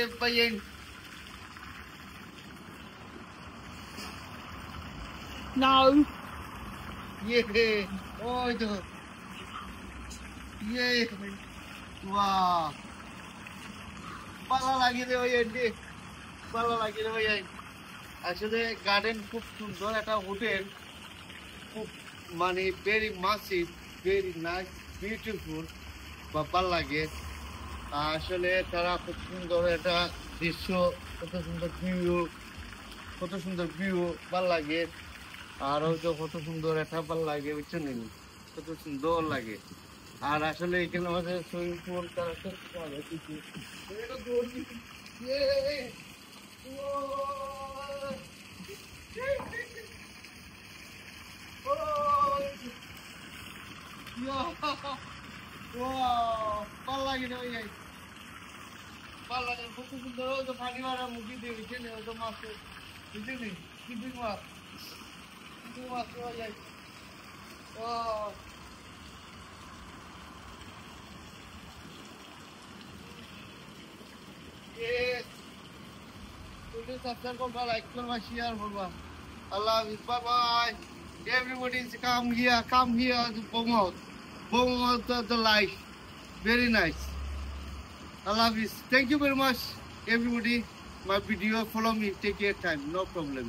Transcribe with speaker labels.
Speaker 1: payen.
Speaker 2: No.
Speaker 1: Yeah. Oh, ito. Yeah. Wow. ভালো লাগে রে ভাই এন্ডি ভালো লাগে রে ভাই আসলে গার্ডেন খুব সুন্দর একটা হোটেল খুব মানে very massive very nice beautiful ভালো লাগে আসলে তারা খুব সুন্দর একটা দৃশ্য কত সুন্দর ভিউ ভালো লাগে আর হয়তো কত সুন্দর একটা ভালো লাগে বুঝছেন কত সুন্দর লাগে আর আসলে এখানে আমাদের সুইমিং পুল তারা করতে পারে কিছু ভালো লাগে না ওই ভালো লাগে কত সুন্দর তো পানি মারা মুখি দিয়ে বুঝছেন হয়তো মাছ বুঝছেন কিন্তু মাছ পাওয়া যায় ও subscribe করবা লাইক করবা শেয়ার করবা আল্লাহ হাফেজ bye bye everybody come here to promote the life very nice Allah hafiz thank you very much everybody my video follow me take your time no problem